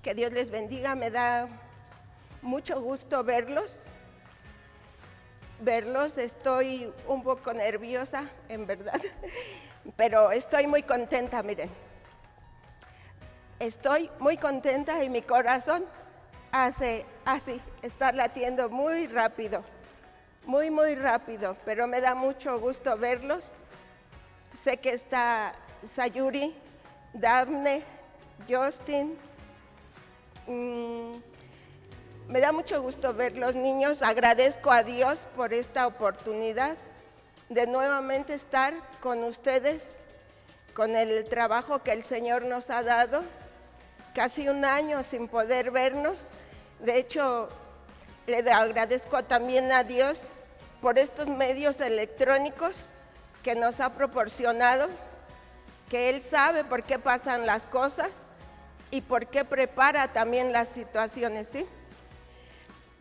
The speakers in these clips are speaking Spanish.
Que Dios les bendiga, me da mucho gusto verlos. Estoy un poco nerviosa, en verdad, pero estoy muy contenta, miren. Estoy muy contenta y mi corazón hace así, está latiendo muy rápido, muy rápido, pero me da mucho gusto verlos. Sé que está Sayuri, Dafne, Justin. Me da mucho gusto ver los niños. Agradezco a Dios por esta oportunidad de nuevamente estar con ustedes, con el trabajo que el Señor nos ha dado. Casi un año sin poder vernos. De hecho, le agradezco también a Dios por estos medios electrónicos que nos ha proporcionado, que Él sabe por qué pasan las cosas y por qué prepara también las situaciones, ¿sí?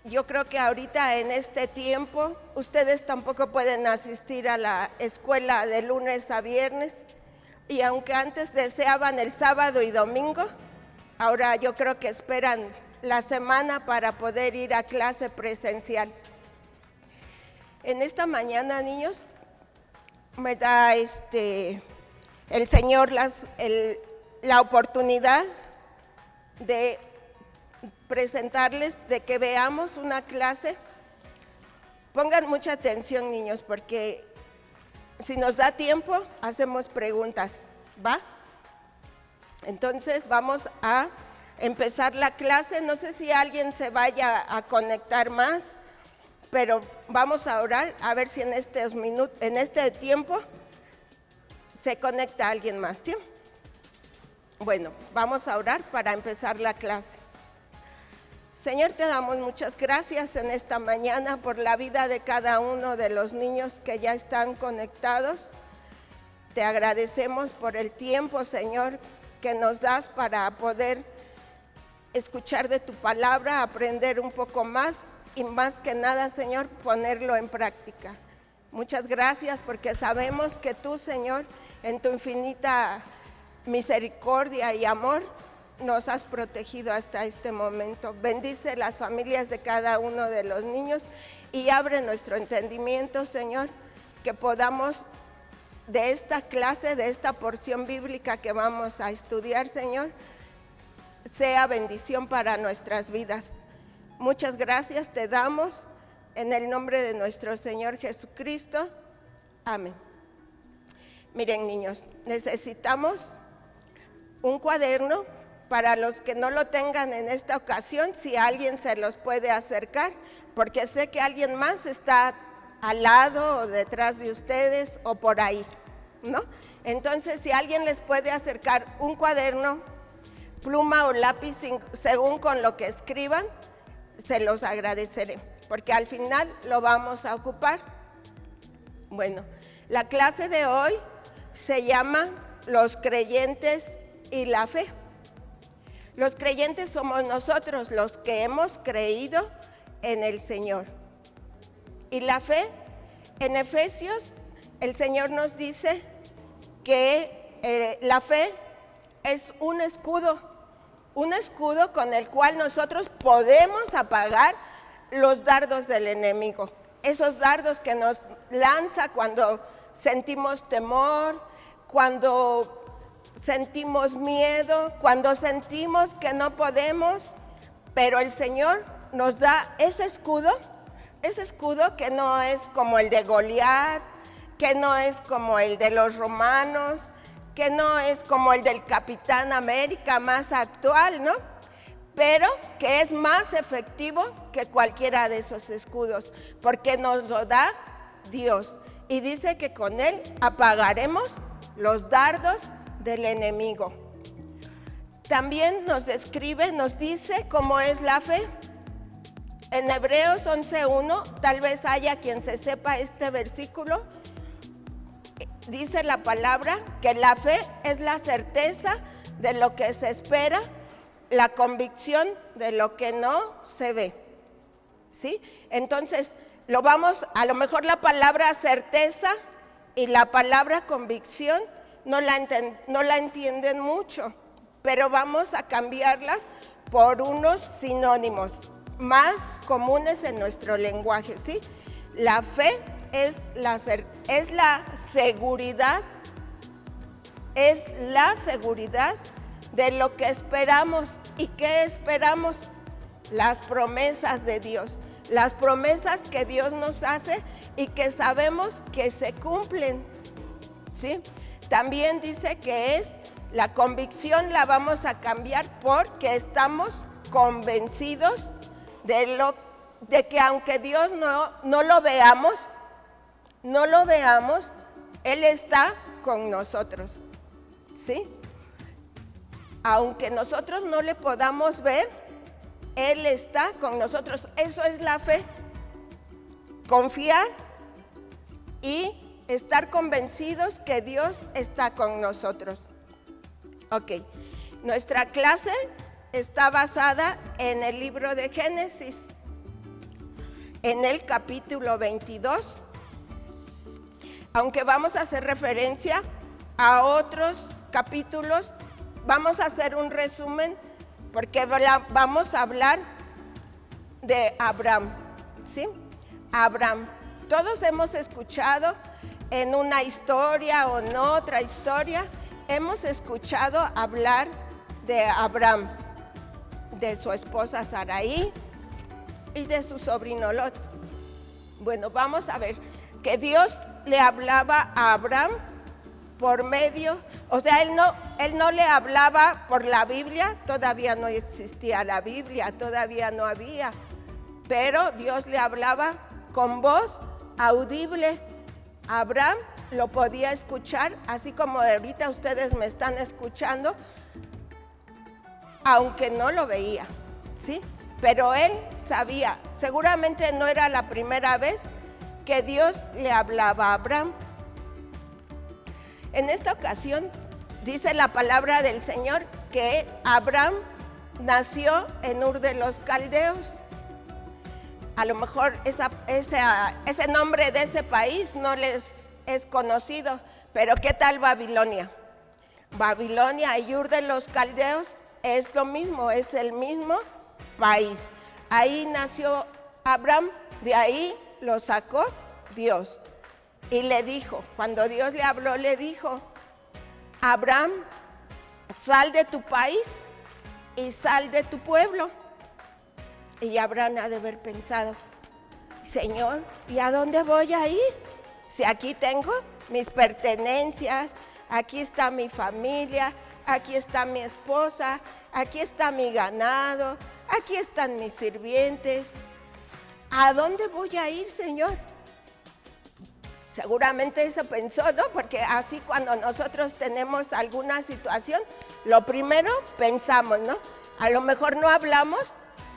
Yo creo que ahorita en este tiempo ustedes tampoco pueden asistir a la escuela de lunes a viernes, y aunque antes deseaban el sábado y domingo, ahora yo creo que esperan la semana para poder ir a clase presencial. En esta mañana, niños, me da el Señor la oportunidad de presentarles, de que veamos una clase. Pongan mucha atención, niños, porque si nos da tiempo, hacemos preguntas, ¿va? Entonces vamos a empezar la clase. No sé si alguien se vaya a conectar más, pero vamos a orar a ver si en este tiempo se conecta alguien más, ¿sí? Bueno, vamos a orar para empezar la clase. Señor, te damos muchas gracias en esta mañana por la vida de cada uno de los niños que ya están conectados. Te agradecemos por el tiempo, Señor, que nos das para poder escuchar de tu palabra, aprender un poco más y más que nada, Señor, ponerlo en práctica. Muchas gracias porque sabemos que tú, Señor, en tu infinita misericordia y amor, nos has protegido hasta este momento. Bendice las familias de cada uno de los niños y abre nuestro entendimiento, Señor, que podamos de esta clase, de esta porción bíblica que vamos a estudiar, Señor, sea bendición para nuestras vidas. Muchas gracias te damos en el nombre de nuestro Señor Jesucristo. Amén. Miren, niños, necesitamos un cuaderno. Para los que no lo tengan en esta ocasión, si alguien se los puede acercar, porque sé que alguien más está al lado o detrás de ustedes o por ahí, ¿no? Entonces, si alguien les puede acercar un cuaderno, pluma o lápiz, según con lo que escriban, se los agradeceré, porque al final lo vamos a ocupar. Bueno, la clase de hoy se llama Los creyentes y la fe. Los creyentes somos nosotros, los que hemos creído en el Señor. Y la fe, en Efesios, el Señor nos dice que la fe es un escudo con el cual nosotros podemos apagar los dardos del enemigo. Esos dardos que nos lanza cuando sentimos temor, cuando sentimos miedo, cuando sentimos que no podemos, pero el Señor nos da ese escudo que no es como el de Goliat, que no es como el de los romanos, que no es como el del Capitán América más actual, ¿no? Pero que es más efectivo que cualquiera de esos escudos, porque nos lo da Dios. Y dice que con él apagaremos los dardos del enemigo. También nos describe, nos dice cómo es la fe. En Hebreos 11:1, tal vez haya quien se sepa este versículo, dice la palabra que la fe es la certeza de lo que se espera, la convicción de lo que no se ve. ¿Sí? Entonces, a lo mejor la palabra certeza y la palabra convicción no la entienden mucho, pero vamos a cambiarlas por unos sinónimos más comunes en nuestro lenguaje, ¿sí? La fe es la seguridad, de lo que esperamos. ¿Y qué esperamos? Las promesas de Dios, las promesas que Dios nos hace y que sabemos que se cumplen, ¿sí? También dice que es la convicción, la vamos a cambiar porque estamos convencidos de que aunque Dios no lo veamos, Él está con nosotros, ¿sí? Aunque nosotros no le podamos ver, Él está con nosotros. Eso es la fe. Confiar y estar convencidos que Dios está con nosotros. Ok, nuestra clase está basada en el libro de Génesis, en el capítulo 22. Aunque vamos a hacer referencia a otros capítulos, vamos a hacer un resumen porque vamos a hablar de Abraham, ¿sí? Abraham. Todos hemos escuchado en una historia o en otra historia, hemos escuchado hablar de Abraham, de su esposa Sarai y de su sobrino Lot. Bueno, vamos a ver que Dios le hablaba a Abraham por medio, o sea, él no le hablaba por la Biblia, todavía no existía la Biblia, todavía no había, pero Dios le hablaba con voz audible. Abraham lo podía escuchar, así como ahorita ustedes me están escuchando, aunque no lo veía, ¿sí? Pero él sabía, seguramente no era la primera vez que Dios le hablaba a Abraham. En esta ocasión dice la palabra del Señor que Abraham nació en Ur de los Caldeos. A lo mejor ese nombre de ese país no les es conocido, pero ¿qué tal Babilonia? Babilonia y Ur de los Caldeos es lo mismo, es el mismo país. Ahí nació Abraham, de ahí lo sacó Dios. Y le dijo, cuando Dios le habló, le dijo: Abraham, sal de tu país y sal de tu pueblo. Y Abraham ha de haber pensado: Señor, ¿y a dónde voy a ir? Si aquí tengo mis pertenencias, aquí está mi familia, aquí está mi esposa, aquí está mi ganado, aquí están mis sirvientes. ¿A dónde voy a ir, Señor? Seguramente eso pensó, ¿no? Porque así cuando nosotros tenemos alguna situación, lo primero pensamos, ¿no? A lo mejor no hablamos,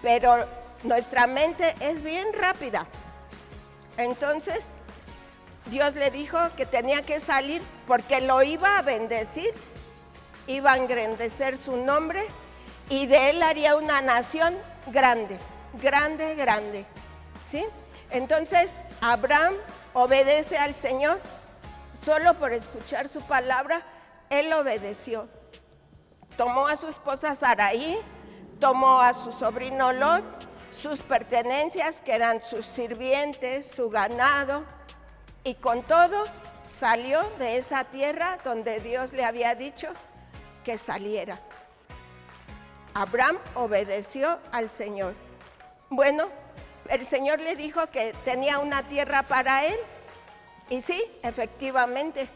pero nuestra mente es bien rápida. Entonces, Dios le dijo que tenía que salir porque lo iba a bendecir, iba a engrandecer su nombre y de él haría una nación grande, grande, grande, ¿sí? Entonces, Abraham obedece al Señor, solo por escuchar su palabra, él obedeció. Tomó a su esposa Sarai, tomó a su sobrino Lot, sus pertenencias, que eran sus sirvientes, su ganado, y con todo salió de esa tierra donde Dios le había dicho que saliera. Abraham obedeció al Señor. Bueno, el Señor le dijo que tenía una tierra para él, y sí, efectivamente,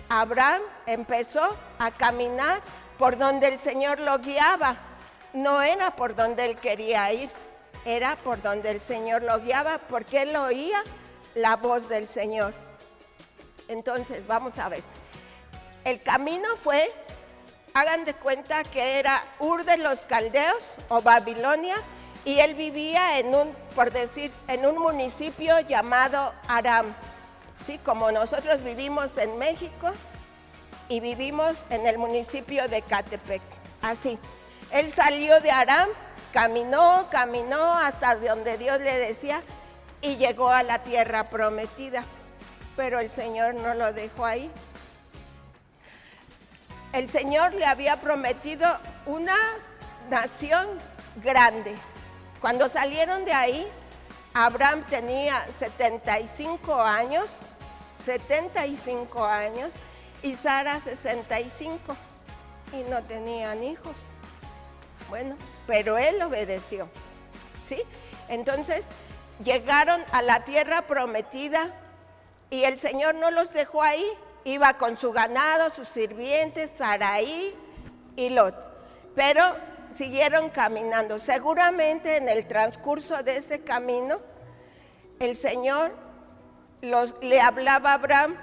Abraham empezó a caminar por donde el Señor lo guiaba. No era por donde él quería ir, era por donde el Señor lo guiaba, porque él oía la voz del Señor. Entonces, vamos a ver. El camino fue, hagan de cuenta que era Ur de los Caldeos o Babilonia, y él vivía en un municipio llamado Aram, ¿sí? Como nosotros vivimos en México y vivimos en el municipio de Ecatepec, así. Él salió de Aram, caminó hasta donde Dios le decía y llegó a la tierra prometida, pero el Señor no lo dejó ahí. El Señor le había prometido una nación grande. Cuando salieron de ahí, Abraham tenía 75 años, y Sara 65, y no tenían hijos. Bueno, pero él obedeció, ¿sí? Entonces llegaron a la tierra prometida y el Señor no los dejó ahí. Iba con su ganado, sus sirvientes, Sarai y Lot, pero siguieron caminando. Seguramente en el transcurso de ese camino, el Señor le hablaba a Abraham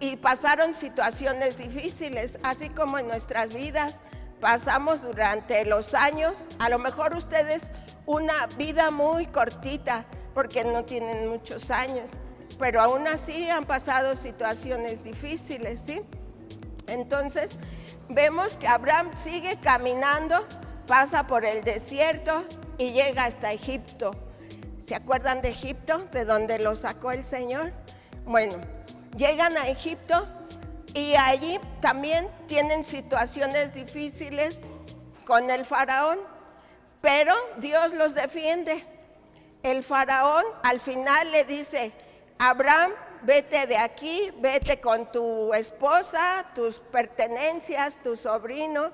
y pasaron situaciones difíciles, así como en nuestras vidas pasamos durante los años. A lo mejor ustedes una vida muy cortita porque no tienen muchos años, pero aún así han pasado situaciones difíciles, ¿sí? Entonces vemos que Abraham sigue caminando, pasa por el desierto y llega hasta Egipto. ¿Se acuerdan de Egipto, de donde lo sacó el Señor? Bueno, llegan a Egipto y allí también tienen situaciones difíciles con el faraón, pero Dios los defiende. El faraón al final le dice: Abraham, vete de aquí, vete con tu esposa, tus pertenencias, tu sobrino.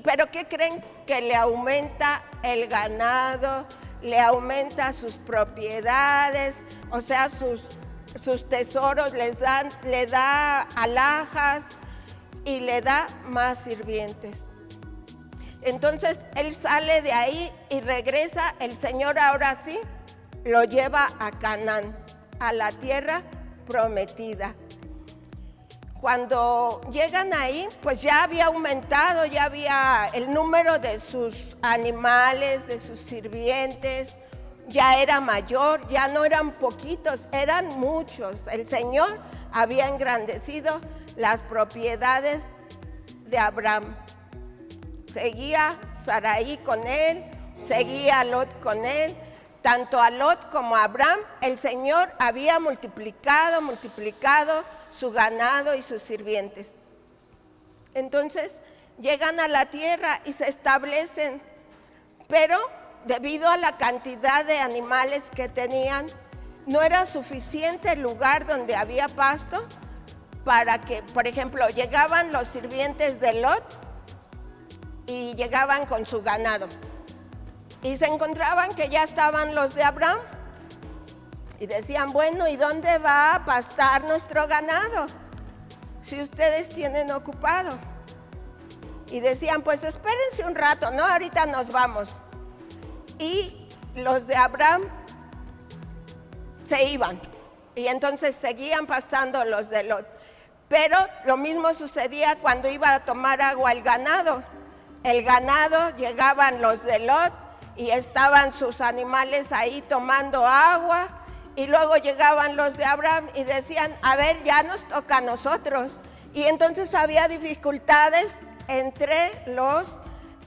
Pero ¿qué creen? Que le aumenta el ganado, le aumenta sus propiedades, o sea, sus tesoros, le da alhajas y le da más sirvientes. Entonces él sale de ahí y regresa. El Señor ahora sí lo lleva a Canaán, a la tierra prometida. Cuando llegan ahí, pues ya había aumentado, ya había el número de sus animales, de sus sirvientes, ya era mayor, ya no eran poquitos, eran muchos. El Señor había engrandecido las propiedades de Abraham. Seguía Sarai con él, seguía Lot con él. Tanto a Lot como a Abraham, el Señor había multiplicado su ganado y sus sirvientes. Entonces llegan a la tierra y se establecen, pero debido a la cantidad de animales que tenían, no era suficiente el lugar donde había pasto para que, por ejemplo, llegaban los sirvientes de Lot y llegaban con su ganado y se encontraban que ya estaban los de Abraham y decían: bueno, ¿y dónde va a pastar nuestro ganado si ustedes tienen ocupado? Y decían: pues espérense un rato, ¿no? Ahorita nos vamos. Y los de Abraham se iban y entonces seguían pastando los de Lot. Pero lo mismo sucedía cuando iba a tomar agua el ganado. El ganado, llegaban los de Lot y estaban sus animales ahí tomando agua, y luego llegaban los de Abraham y decían: a ver, ya nos toca a nosotros. Y entonces había dificultades entre los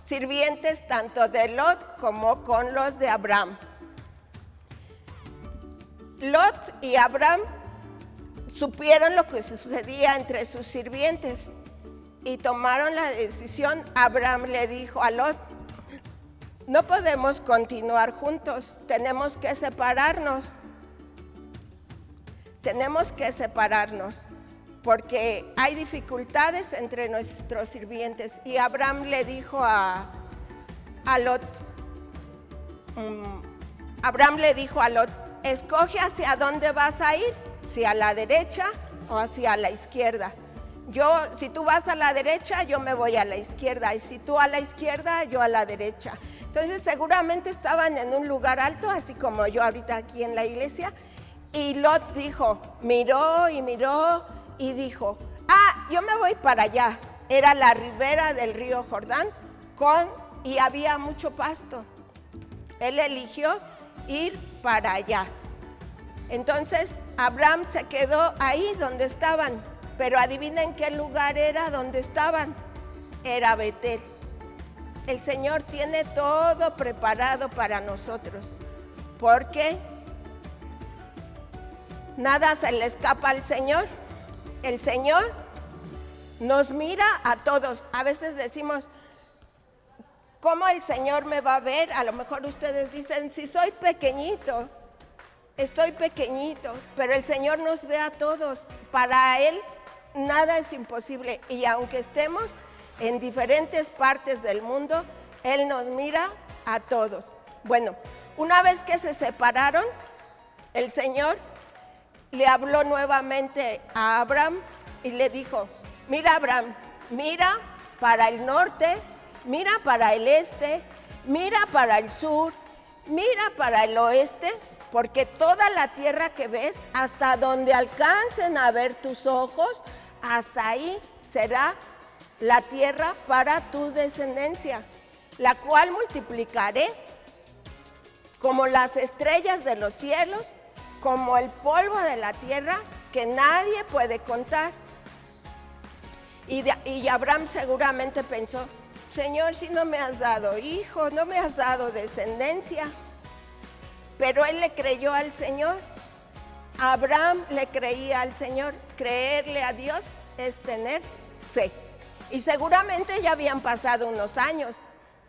sirvientes tanto de Lot como con los de Abraham. Lot y Abraham supieron lo que sucedía entre sus sirvientes y tomaron la decisión. Abraham le dijo a Lot: no podemos continuar juntos, tenemos que separarnos. Tenemos que separarnos porque hay dificultades entre nuestros sirvientes. Y Abraham le dijo a Lot, escoge hacia dónde vas a ir, si a la derecha o hacia la izquierda. Si tú vas a la derecha, yo me voy a la izquierda, y si tú a la izquierda, yo a la derecha. Entonces seguramente estaban en un lugar alto, así como yo ahorita aquí en la iglesia. Y Lot miró y dijo: yo me voy para allá. Era la ribera del río Jordán y había mucho pasto. Él eligió ir para allá. Entonces Abraham se quedó ahí donde estaban, pero adivinen qué lugar era donde estaban. Era Betel. El Señor tiene todo preparado para nosotros, porque nada se le escapa al Señor. El Señor nos mira a todos. A veces decimos: ¿Cómo el Señor me va a ver? A lo mejor ustedes dicen, si soy pequeñito, estoy pequeñito, pero el Señor nos ve a todos. Para Él nada es imposible. Y aunque estemos en diferentes partes del mundo, Él nos mira a todos. Bueno, una vez que se separaron, el Señor le habló nuevamente a Abraham y le dijo, mira Abraham, mira para el norte, mira para el este, mira para el sur, mira para el oeste, porque toda la tierra que ves, hasta donde alcancen a ver tus ojos, hasta ahí será la tierra para tu descendencia, la cual multiplicaré como las estrellas de los cielos, como el polvo de la tierra, que nadie puede contar. Y Abraham seguramente pensó, Señor, si no me has dado hijo, no me has dado descendencia. Pero él le creyó al Señor. Abraham le creía al Señor. Creerle a Dios es tener fe. Y seguramente ya habían pasado unos años.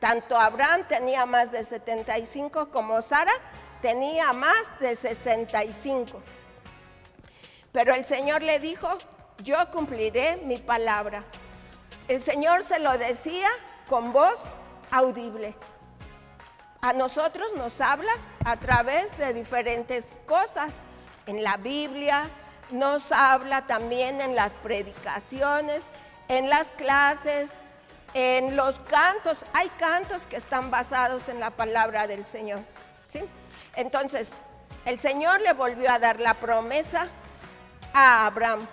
Tanto Abraham tenía más de 75 como Sara tenía más de 65. Pero el Señor le dijo, yo cumpliré mi palabra. El Señor se lo decía con voz audible. A nosotros nos habla a través de diferentes cosas. En la Biblia, nos habla también en las predicaciones, en las clases, en los cantos. Hay cantos que están basados en la palabra del Señor, ¿sí? Entonces, el Señor le volvió a dar la promesa a Abraham.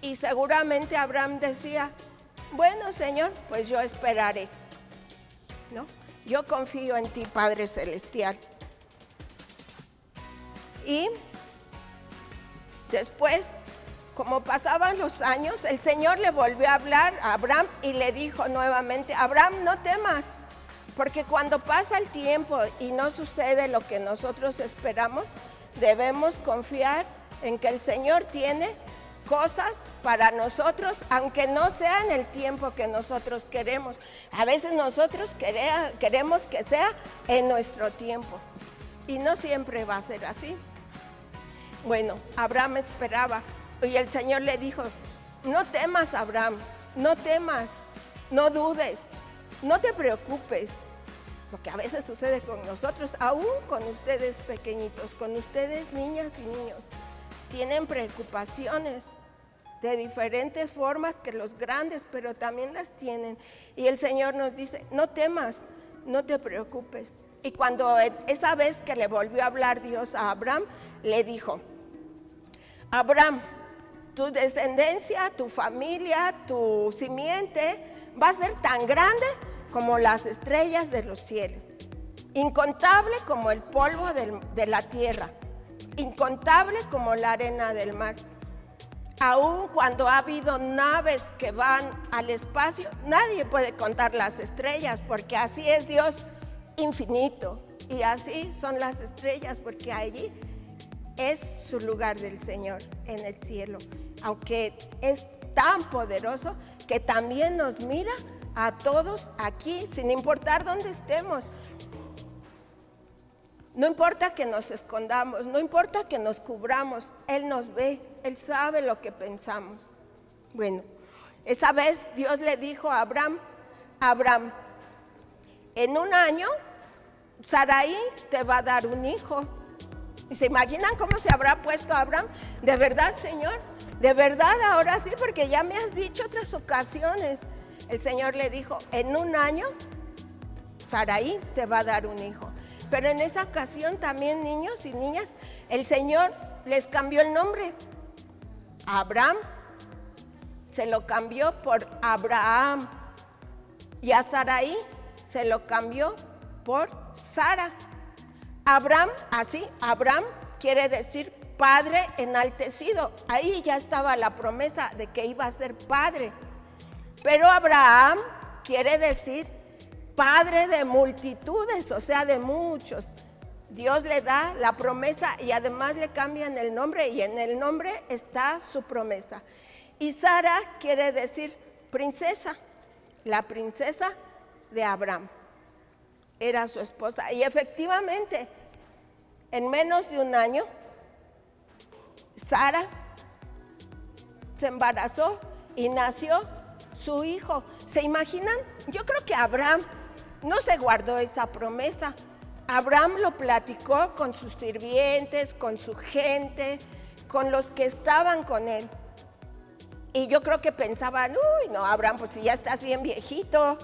Y seguramente Abraham decía, bueno, Señor, pues yo esperaré, ¿no? Yo confío en ti, Padre Celestial. Y después, como pasaban los años, el Señor le volvió a hablar a Abraham y le dijo nuevamente, Abraham, no temas, porque cuando pasa el tiempo y no sucede lo que nosotros esperamos, debemos confiar en que el Señor tiene cosas para nosotros, aunque no sea en el tiempo que nosotros queremos. A veces nosotros queremos que sea en nuestro tiempo y no siempre va a ser así. Bueno, Abraham esperaba y el Señor le dijo, no temas, Abraham, no temas, no dudes, no te preocupes, porque a veces sucede con nosotros, aún con ustedes pequeñitos, con ustedes niñas y niños, tienen preocupaciones de diferentes formas que los grandes, pero también las tienen. Y el Señor nos dice, no temas, no te preocupes. Y cuando esa vez que le volvió a hablar Dios a Abraham, le dijo, Abraham, tu descendencia, tu familia, tu simiente va a ser tan grande como las estrellas de los cielos, incontable como el polvo de la tierra, incontable como la arena del mar. Aún cuando ha habido naves que van al espacio, nadie puede contar las estrellas, porque así es Dios infinito, y así son las estrellas, porque allí es su lugar del Señor en el cielo, aunque es tan poderoso que también nos mira a todos aquí, sin importar dónde estemos. No importa que nos escondamos, no importa que nos cubramos, Él nos ve, Él sabe lo que pensamos. Bueno, esa vez Dios le dijo a Abraham, Abraham, en un año Sarai te va a dar un hijo. ¿Y se imaginan cómo se habrá puesto Abraham? ¿De verdad, Señor? ¿De verdad ahora sí? Porque ya me has dicho otras ocasiones. El Señor le dijo, en un año Sarai te va a dar un hijo. Pero en esa ocasión también, niños y niñas, el Señor les cambió el nombre. Abraham se lo cambió por Abraham y a Sarai se lo cambió por Sara. Abraham, así, Abraham quiere decir padre enaltecido. Ahí ya estaba la promesa de que iba a ser padre. Pero Abraham quiere decir padre de multitudes, o sea, de muchos. Dios le da la promesa y además le cambian el nombre, y en el nombre está su promesa. Y Sara quiere decir princesa, la princesa de Abraham. Era su esposa. Y efectivamente, en menos de un año, Sara se embarazó y nació su hijo. ¿Se imaginan? Yo creo que Abraham no se guardó esa promesa. Abraham lo platicó con sus sirvientes, con su gente, con los que estaban con él. Y yo creo que pensaban, uy, no, Abraham, pues si ya estás bien viejito,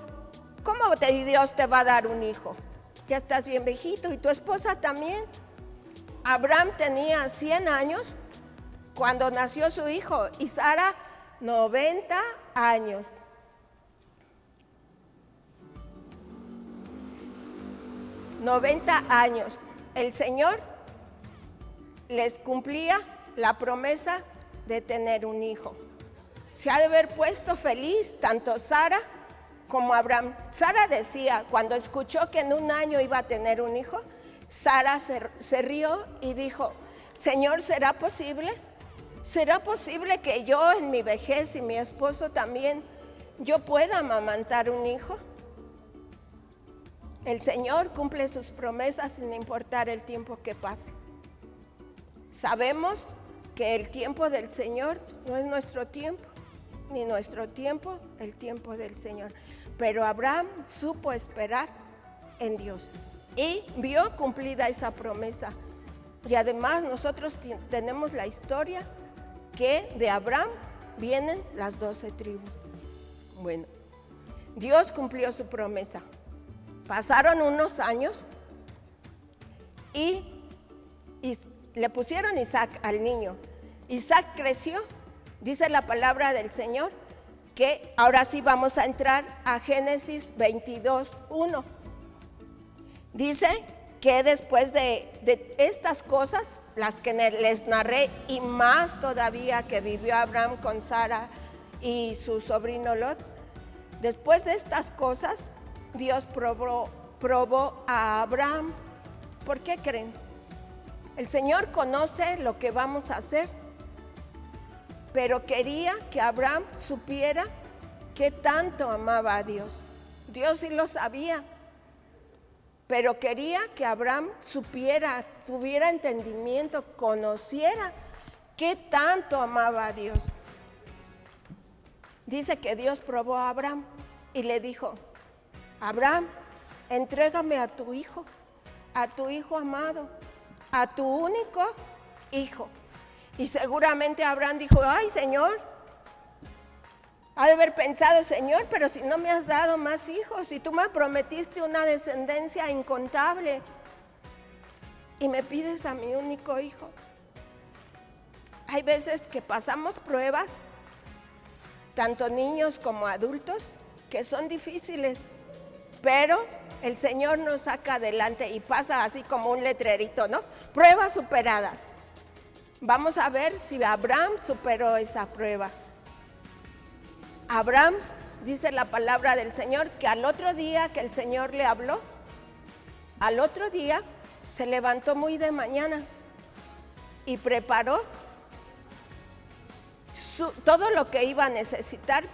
¿cómo Dios te va a dar un hijo? Ya estás bien viejito y tu esposa también. Abraham tenía 100 años cuando nació su hijo y Sara 90 años. El Señor les cumplía la promesa de tener un hijo. Se ha de haber puesto feliz tanto Sara como Abraham. Sara decía, cuando escuchó que en un año iba a tener un hijo, Sara se rió y dijo, Señor, ¿será posible? ¿Será posible que yo en mi vejez y mi esposo también, yo pueda amamantar un hijo? El Señor cumple sus promesas sin importar el tiempo que pase. Sabemos que el tiempo del Señor no es nuestro tiempo, ni nuestro tiempo el tiempo del Señor. Pero Abraham supo esperar en Dios y vio cumplida esa promesa. Y además nosotros tenemos la historia que de Abraham vienen las 12 tribus. Bueno, Dios cumplió su promesa. Pasaron unos años y le pusieron Isaac al niño. Isaac creció, dice la palabra del Señor, que ahora sí vamos a entrar a Génesis 22:1. Dice que después de estas cosas, las que les narré, y más todavía que vivió Abraham con Sara y su sobrino Lot, después de estas cosas, Dios probó a Abraham. ¿Por qué creen? El Señor conoce lo que vamos a hacer, pero quería que Abraham supiera qué tanto amaba a Dios. Dios sí lo sabía, pero quería que Abraham supiera, tuviera entendimiento, conociera qué tanto amaba a Dios. Dice que Dios probó a Abraham y le dijo, Abraham, entrégame a tu hijo amado, a tu único hijo. Y seguramente Abraham dijo, ay, Señor, ha de haber pensado, Señor, pero si no me has dado más hijos, si tú me prometiste una descendencia incontable y me pides a mi único hijo. Hay veces que pasamos pruebas, tanto niños como adultos, que son difíciles, pero el Señor nos saca adelante y pasa así como un letrerito, ¿no? Prueba superada. Vamos a ver si Abraham superó esa prueba. Abraham, dice la palabra del Señor, que al otro día que el Señor le habló, al otro día se levantó muy de mañana y preparó todo lo que iba a necesitar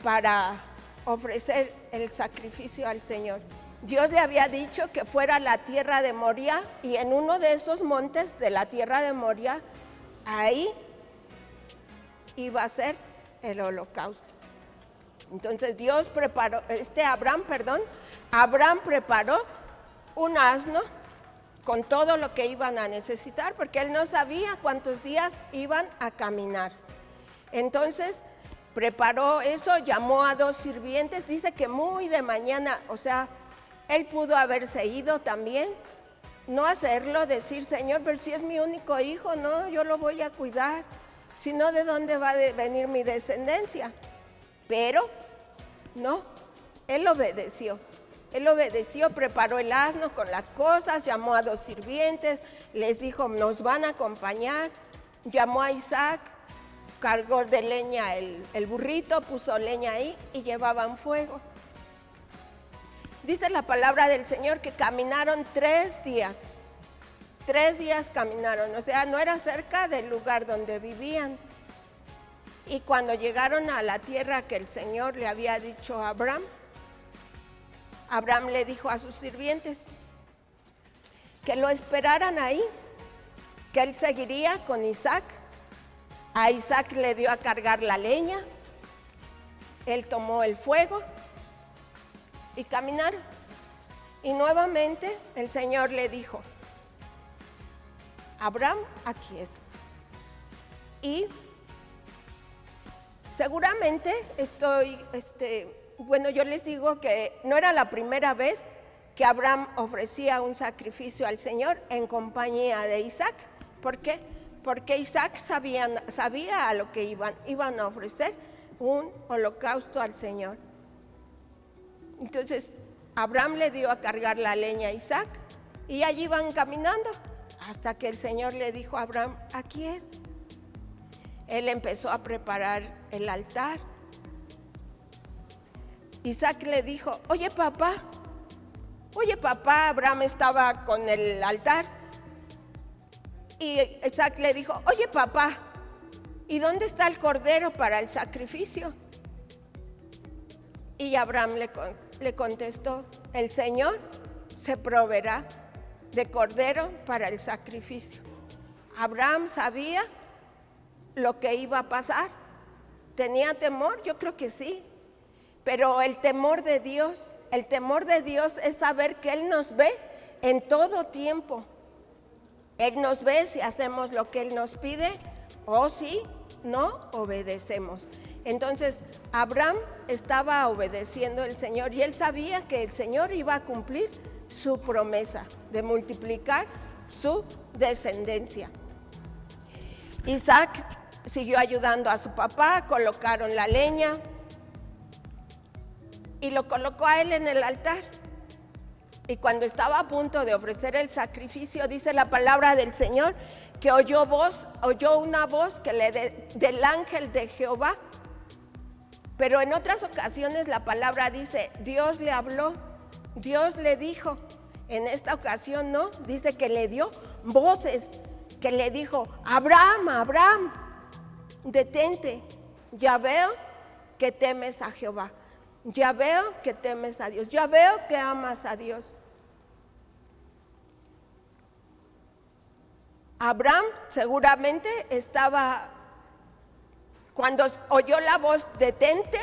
para ofrecer el sacrificio al Señor. Dios le había dicho que fuera a la tierra de Moría, y en uno de esos montes de la tierra de Moría, ahí iba a ser el holocausto. Entonces Abraham preparó un asno con todo lo que iban a necesitar, porque él no sabía cuántos días iban a caminar. Entonces preparó eso, llamó a 2 sirvientes, dice que muy de mañana, o sea, él pudo haberse ido también, no hacerlo, decir, Señor, pero si es mi único hijo, no, yo lo voy a cuidar, si no, ¿de dónde va a venir mi descendencia? Pero no, él obedeció, preparó el asno con las cosas, llamó a 2 sirvientes, les dijo, nos van a acompañar, llamó a Isaac, cargó de leña el burrito, puso leña ahí y llevaban fuego. Dice la palabra del Señor que caminaron 3 días. 3 días caminaron, o sea, no era cerca del lugar donde vivían. Y cuando llegaron a la tierra que el Señor le había dicho a Abraham, Abraham le dijo a sus sirvientes que lo esperaran ahí, que él seguiría con Isaac. A Isaac le dio a cargar la leña, él tomó el fuego y caminaron. Y nuevamente el Señor le dijo: Abraham, aquí es. Y seguramente yo les digo que no era la primera vez que Abraham ofrecía un sacrificio al Señor en compañía de Isaac. ¿Por qué? Porque Isaac sabía a lo que iban a ofrecer, un holocausto al Señor. Entonces Abraham le dio a cargar la leña a Isaac y allí iban caminando hasta que el Señor le dijo a Abraham: aquí es. Él empezó a preparar el altar. Isaac le dijo: oye papá, Abraham estaba con el altar. Y Isaac le dijo: oye papá, ¿y dónde está el cordero para el sacrificio? Y Abraham le contestó: el Señor se proveerá de cordero para el sacrificio. Abraham sabía lo que iba a pasar. ¿Tenía temor? Yo creo que sí. Pero el temor de Dios es saber que Él nos ve en todo tiempo. Él nos ve si hacemos lo que Él nos pide o si no obedecemos. Entonces Abraham estaba obedeciendo al Señor y él sabía que el Señor iba a cumplir su promesa de multiplicar su descendencia. Isaac siguió ayudando a su papá, colocaron la leña y lo colocó a él en el altar. Y cuando estaba a punto de ofrecer el sacrificio, dice la palabra del Señor que oyó una voz del ángel de Jehová. Pero en otras ocasiones la palabra dice: Dios le habló, Dios le dijo. En esta ocasión no, dice que le dio voces, que le dijo: Abraham, Abraham, detente, ya veo que temes a Jehová, ya veo que temes a Dios, ya veo que amas a Dios. Abraham seguramente cuando oyó la voz detente,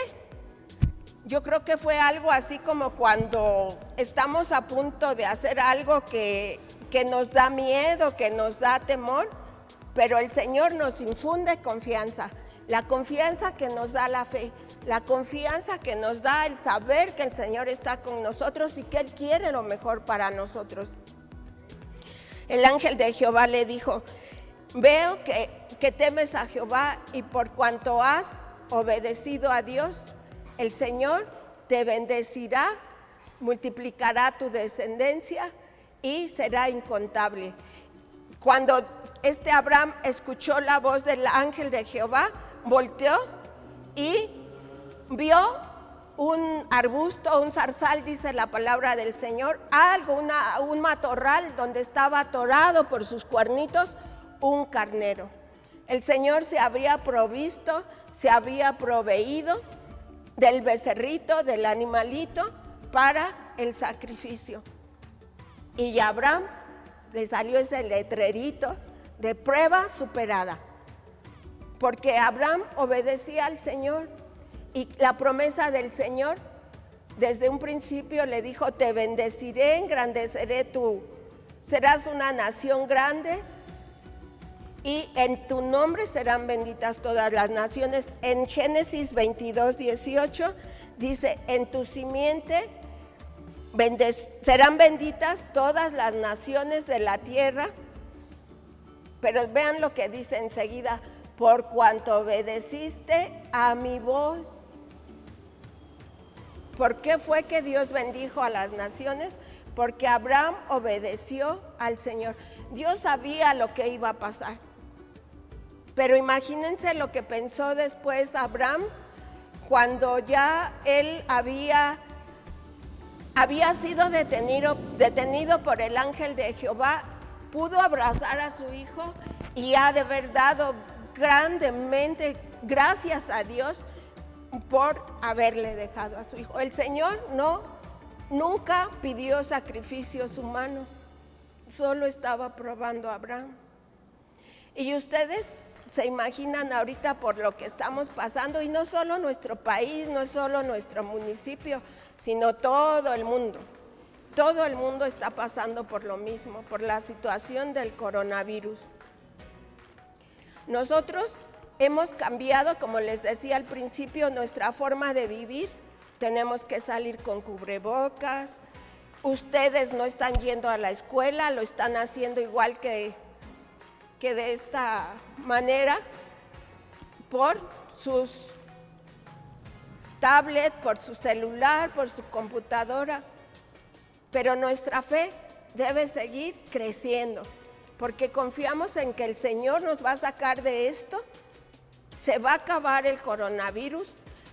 yo creo que fue algo así como cuando estamos a punto de hacer algo que nos da miedo, que nos da temor, pero el Señor nos infunde confianza, la confianza que nos da la fe, la confianza que nos da el saber que el Señor está con nosotros y que Él quiere lo mejor para nosotros. El ángel de Jehová le dijo: veo que temes a Jehová y por cuanto has obedecido a Dios, el Señor te bendecirá, multiplicará tu descendencia y será incontable. Cuando Abraham escuchó la voz del ángel de Jehová, volteó y vio un arbusto, un zarzal, dice la palabra del Señor, un matorral donde estaba atorado por sus cuernitos un carnero. El Señor se había provisto, se había proveído del becerrito, del animalito para el sacrificio. Y a Abraham le salió ese letrerito de prueba superada, porque Abraham obedecía al Señor. Y la promesa del Señor desde un principio le dijo: te bendeciré, engrandeceré serás una nación grande y en tu nombre serán benditas todas las naciones. En Génesis 22:18 dice: en tu simiente serán benditas todas las naciones de la tierra. Pero vean lo que dice enseguida: por cuanto obedeciste a mi voz. ¿Por qué fue que Dios bendijo a las naciones? Porque Abraham obedeció al Señor. Dios sabía lo que iba a pasar. Pero imagínense lo que pensó después Abraham cuando ya él había sido detenido por el ángel de Jehová. Pudo abrazar a su hijo y ha de haber dado grandemente gracias a Dios por haberle dejado a su hijo. El Señor no nunca pidió sacrificios humanos, solo estaba probando a Abraham. Y ustedes se imaginan ahorita por lo que estamos pasando, y no solo nuestro país, no solo nuestro municipio, sino todo el mundo. Todo el mundo está pasando por lo mismo, por la situación del coronavirus. Nosotros hemos cambiado, como les decía al principio, nuestra forma de vivir. Tenemos que salir con cubrebocas. Ustedes no están yendo a la escuela, lo están haciendo igual que de esta manera, por sus tablets, por su celular, por su computadora. Pero nuestra fe debe seguir creciendo, porque confiamos en que el Señor nos va a sacar de esto, se va a acabar el coronavirus.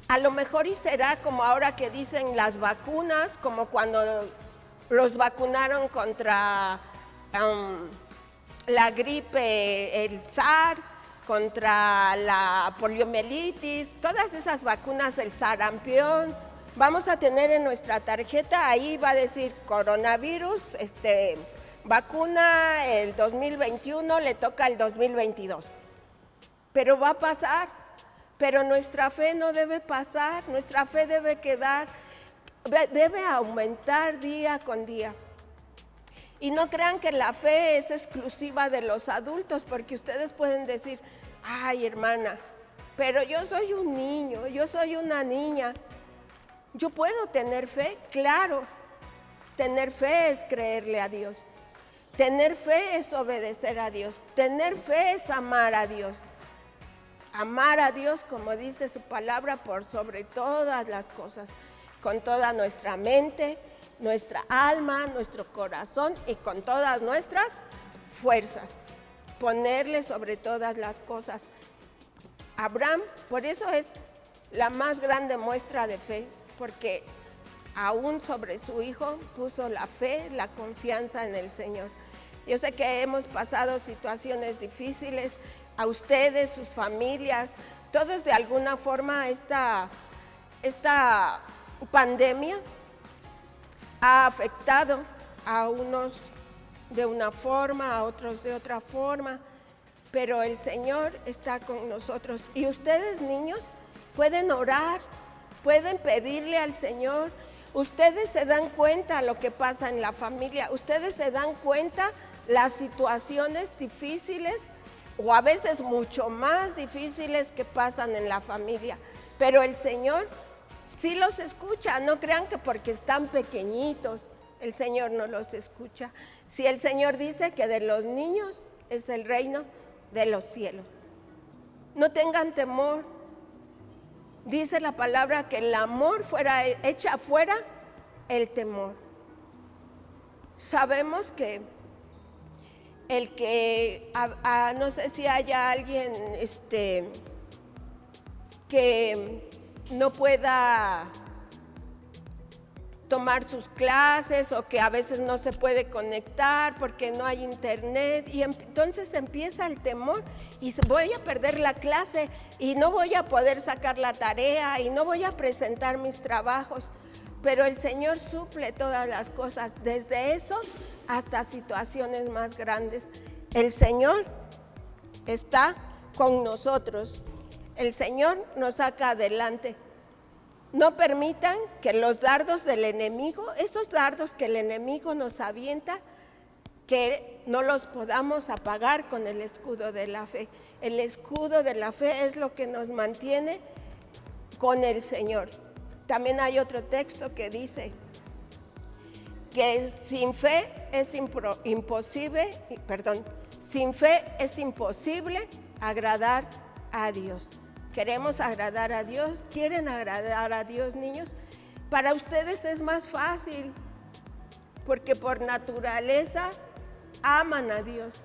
A lo mejor y será como ahora que dicen las vacunas, como cuando los vacunaron contra la gripe, el SARS, contra la poliomielitis, todas esas vacunas del sarampión. Vamos a tener en nuestra tarjeta, ahí va a decir coronavirus, vacuna el 2021, le toca el 2022. Pero va a pasar, pero nuestra fe no debe pasar, nuestra fe debe quedar, debe aumentar día con día. Y no crean que la fe es exclusiva de los adultos, porque ustedes pueden decir, ay hermana, pero yo soy un niño, yo soy una niña. ¿Yo puedo tener fe? Claro, tener fe es creerle a Dios. Tener fe es obedecer a Dios. Tener fe es amar a Dios. Amar a Dios, como dice su palabra, por sobre todas las cosas, con toda nuestra mente, nuestra alma, nuestro corazón y con todas nuestras fuerzas. Ponerle sobre todas las cosas. Abraham, por eso es la más grande muestra de fe, porque aún sobre su hijo puso la fe, la confianza en el Señor. Yo sé que hemos pasado situaciones difíciles, a ustedes, sus familias, todos de alguna forma esta pandemia ha afectado a unos de una forma, a otros de otra forma, pero el Señor está con nosotros. Y ustedes, niños, pueden orar, pueden pedirle al Señor. Ustedes se dan cuenta lo que pasa en la familia, ustedes se dan cuenta las situaciones difíciles o a veces mucho más difíciles que pasan en la familia, pero el Señor sí los escucha. No crean que porque están pequeñitos el Señor no los escucha. Si el Señor dice que de los niños es el reino de los cielos, no tengan temor. Dice la palabra que el amor echa fuera el temor. Sabemos que no sé si haya alguien que no pueda tomar sus clases o que a veces no se puede conectar porque no hay internet, y entonces empieza el temor y voy a perder la clase y no voy a poder sacar la tarea y no voy a presentar mis trabajos. Pero el Señor suple todas las cosas, desde eso hasta situaciones más grandes. El Señor está con nosotros, el Señor nos saca adelante. No permitan que los dardos del enemigo, esos dardos que el enemigo nos avienta, que no los podamos apagar con el escudo de la fe. El escudo de la fe es lo que nos mantiene con el Señor. También hay otro texto que dice que sin fe es imposible agradar a Dios. ¿Queremos agradar a Dios? ¿Quieren agradar a Dios, niños? Para ustedes es más fácil, porque por naturaleza aman a Dios,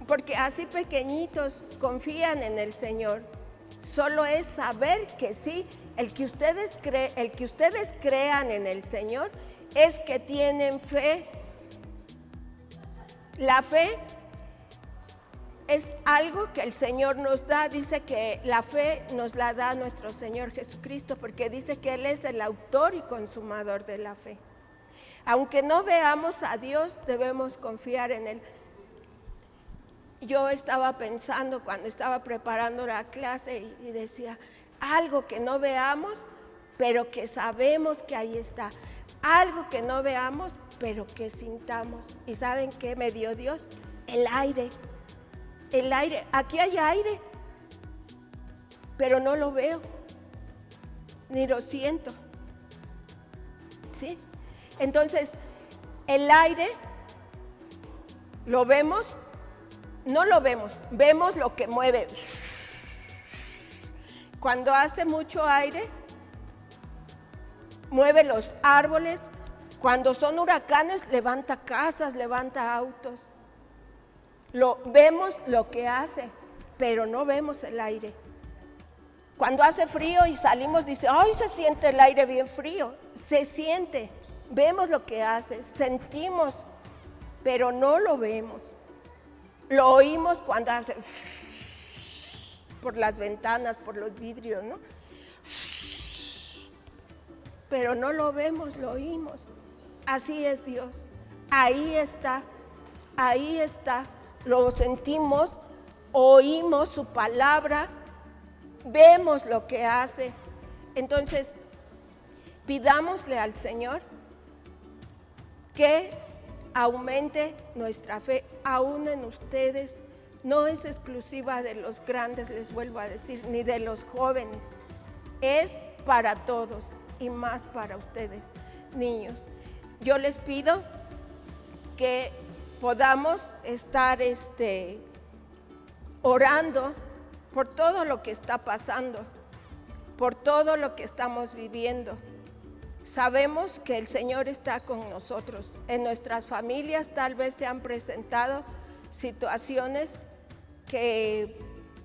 porque así pequeñitos confían en el Señor. Solo es saber que sí, el que ustedes crean en el Señor es que tienen fe. La fe es algo que el Señor nos da. Dice que la fe nos la da nuestro Señor Jesucristo, porque dice que Él es el autor y consumador de la fe. Aunque no veamos a Dios, debemos confiar en Él. Yo estaba pensando cuando estaba preparando la clase y decía, algo que no veamos, pero que sabemos que ahí está. Algo que no veamos, pero que sintamos. ¿Y saben qué me dio Dios? El aire. El aire. Aquí hay aire, pero no lo veo, ni lo siento. ¿Sí? Entonces, el aire lo vemos, no lo vemos, vemos lo que mueve. Cuando hace mucho aire, mueve los árboles. Cuando son huracanes, levanta casas, levanta autos. Vemos lo que hace, pero no vemos el aire. Cuando hace frío y salimos, dice, ¡ay, se siente el aire bien frío! Se siente, vemos lo que hace, sentimos, pero no lo vemos. Lo oímos cuando hace por las ventanas, por los vidrios, ¿no? Pero no lo vemos, lo oímos. Así es Dios. Ahí está, lo sentimos, oímos su palabra, vemos lo que hace. Entonces, pidámosle al Señor que aumente nuestra fe, aún en ustedes. No es exclusiva de los grandes, les vuelvo a decir, ni de los jóvenes. Es para todos y más para ustedes, niños. Yo les pido que podamos estar orando por todo lo que está pasando, por todo lo que estamos viviendo. Sabemos que el Señor está con nosotros. En nuestras familias tal vez se han presentado situaciones que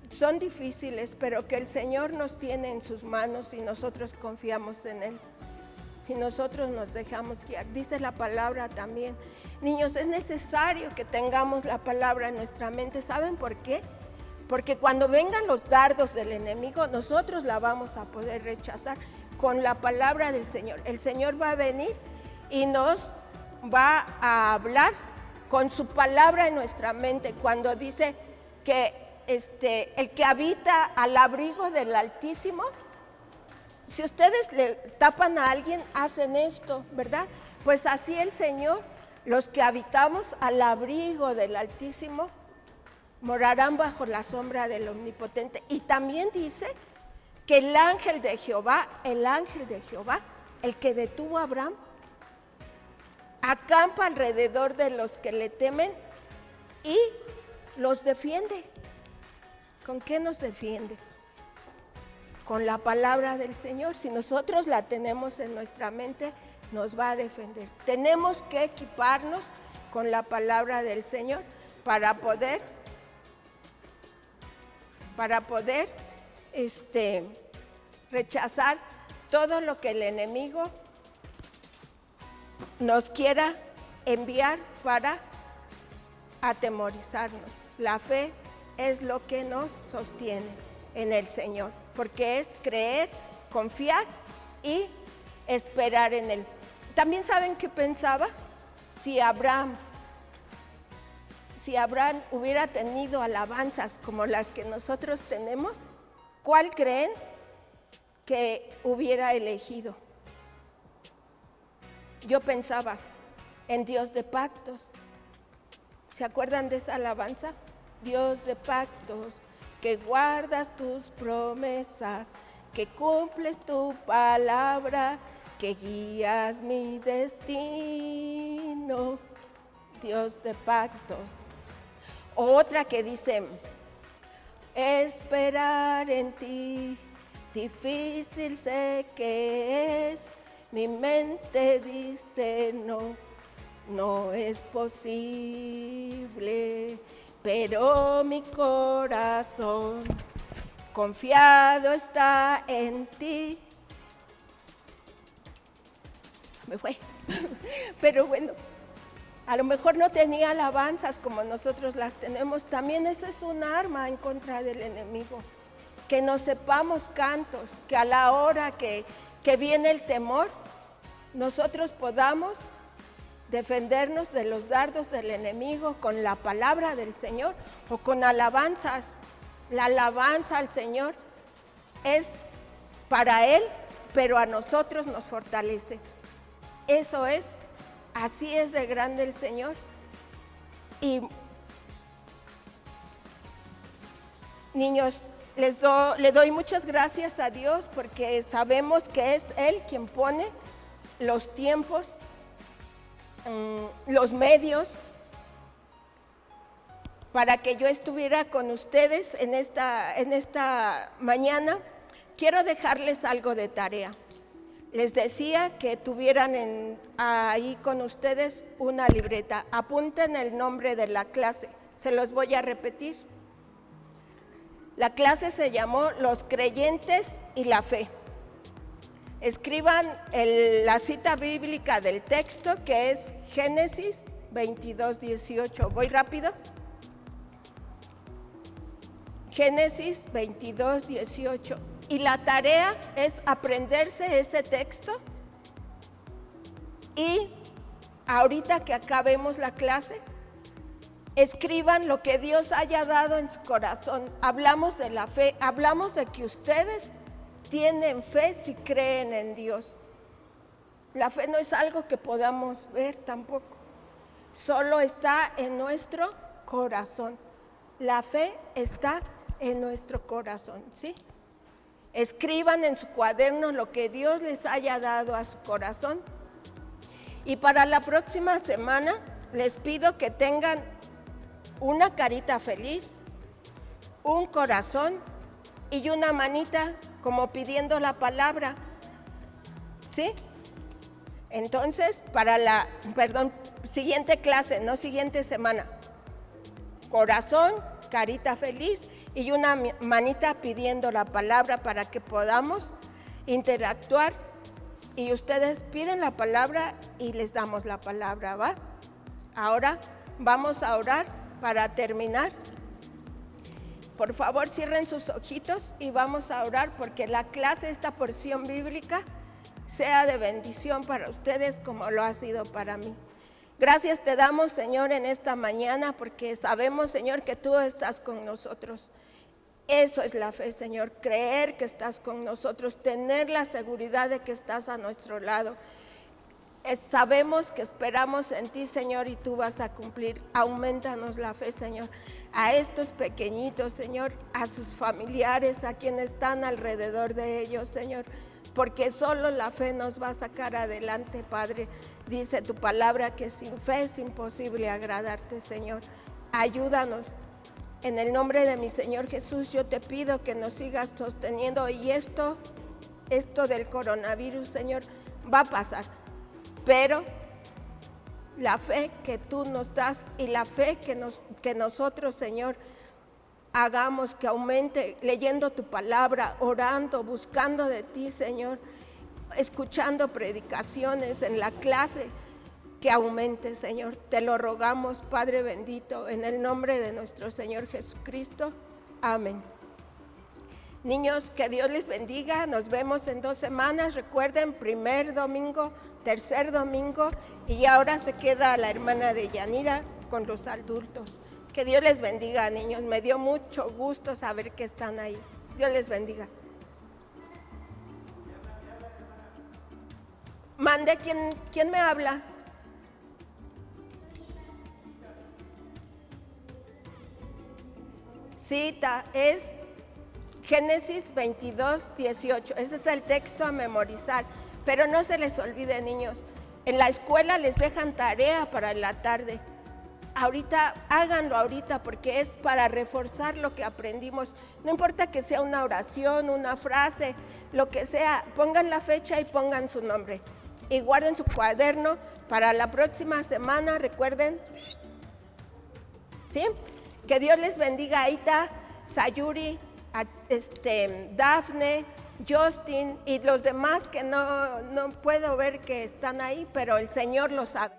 son difíciles, pero que el Señor nos tiene en sus manos y nosotros confiamos en Él. Si nosotros nos dejamos guiar, dice la palabra también. Niños, es necesario que tengamos la palabra en nuestra mente. ¿Saben por qué? Porque cuando vengan los dardos del enemigo, nosotros la vamos a poder rechazar con la palabra del Señor. El Señor va a venir y nos va a hablar con su palabra en nuestra mente. Cuando dice que el que habita al abrigo del Altísimo, si ustedes le tapan a alguien, hacen esto, ¿verdad? Pues así el Señor, los que habitamos al abrigo del Altísimo, morarán bajo la sombra del Omnipotente. Y también dice que el ángel de Jehová, el que detuvo a Abraham, acampa alrededor de los que le temen y los defiende. ¿Con qué nos defiende? Con la palabra del Señor. Si nosotros la tenemos en nuestra mente, nos va a defender. Tenemos que equiparnos con la palabra del Señor para poder rechazar todo lo que el enemigo nos quiera enviar para atemorizarnos. La fe es lo que nos sostiene en el Señor, porque es creer, confiar y esperar en Él. También saben qué pensaba, si Abraham hubiera tenido alabanzas como las que nosotros tenemos, ¿cuál creen que hubiera elegido? Yo pensaba en Dios de pactos. ¿Se acuerdan de esa alabanza? Dios de pactos, que guardas tus promesas, que cumples tu palabra, que guías mi destino. Dios de pactos. Otra que dice, esperar en ti, difícil sé que es, mi mente dice no es posible, pero mi corazón confiado está en ti. Se me fue, pero bueno, A lo mejor no tenía alabanzas como nosotros las tenemos. También eso es un arma en contra del enemigo. Que nos sepamos cantos, que a la hora que viene el temor, nosotros podamos defendernos de los dardos del enemigo con la palabra del Señor o con alabanzas. La alabanza al Señor es para Él, pero a nosotros nos fortalece. Eso es, así es de grande el Señor. Y niños, le doy muchas gracias a Dios porque sabemos que es Él quien pone los tiempos, los medios para que yo estuviera con ustedes en esta mañana. Quiero dejarles algo de tarea. Les decía que tuvieran ahí con ustedes una libreta. Apunten el nombre de la clase, se los voy a repetir. La clase se llamó Los creyentes y la fe. Escriban la cita bíblica del texto, que es Génesis 22:18. ¿Voy rápido? Génesis 22:18. Y la tarea es aprenderse ese texto. Y ahorita que acabemos la clase, escriban lo que Dios haya dado en su corazón. Hablamos de la fe, hablamos de que ustedes tienen fe si creen en Dios. La fe no es algo que podamos ver tampoco, solo está en nuestro corazón. La fe está en nuestro corazón, ¿sí? Escriban en su cuaderno lo que Dios les haya dado a su corazón. Y para la próxima semana les pido que tengan una carita feliz, un corazón y una manita como pidiendo la palabra, ¿sí? Entonces, siguiente clase, no siguiente semana, corazón, carita feliz y una manita pidiendo la palabra para que podamos interactuar. Y ustedes piden la palabra y les damos la palabra, ¿va? Ahora vamos a orar para terminar. Por favor, cierren sus ojitos y vamos a orar porque la clase, esta porción bíblica, sea de bendición para ustedes como lo ha sido para mí. Gracias te damos, Señor, en esta mañana porque sabemos, Señor, que tú estás con nosotros. Eso es la fe, Señor, creer que estás con nosotros, tener la seguridad de que estás a nuestro lado. Sabemos que esperamos en ti, Señor, y tú vas a cumplir. Aumentanos la fe, Señor, a estos pequeñitos, Señor, a sus familiares, a quienes están alrededor de ellos, Señor, porque solo la fe nos va a sacar adelante, Padre. Dice tu palabra que sin fe es imposible agradarte, Señor. Ayúdanos. En el nombre de mi Señor Jesús, yo te pido que nos sigas sosteniendo y esto del coronavirus, Señor, va a pasar. Pero la fe que tú nos das y la fe que nosotros, Señor, hagamos que aumente leyendo tu palabra, orando, buscando de ti, Señor, escuchando predicaciones en la clase, que aumente, Señor. Te lo rogamos, Padre bendito, en el nombre de nuestro Señor Jesucristo. Amén. Niños, que Dios les bendiga. Nos vemos en 2 semanas. Recuerden, primer domingo, tercer domingo, y ahora se queda la hermana de Yanira con los adultos. Que Dios les bendiga, niños. Me dio mucho gusto saber que están ahí. Dios les bendiga. Mande, ¿quién me habla? Cita es Génesis 22:18. Ese es el texto a memorizar. Pero no se les olvide, niños. En la escuela les dejan tarea para la tarde. Ahorita, háganlo ahorita porque es para reforzar lo que aprendimos. No importa que sea una oración, una frase, lo que sea. Pongan la fecha y pongan su nombre. Y guarden su cuaderno para la próxima semana. Recuerden. ¿Sí? Que Dios les bendiga, Aita, Sayuri, Dafne, Justin y los demás que no puedo ver que están ahí, pero el Señor lo sabe.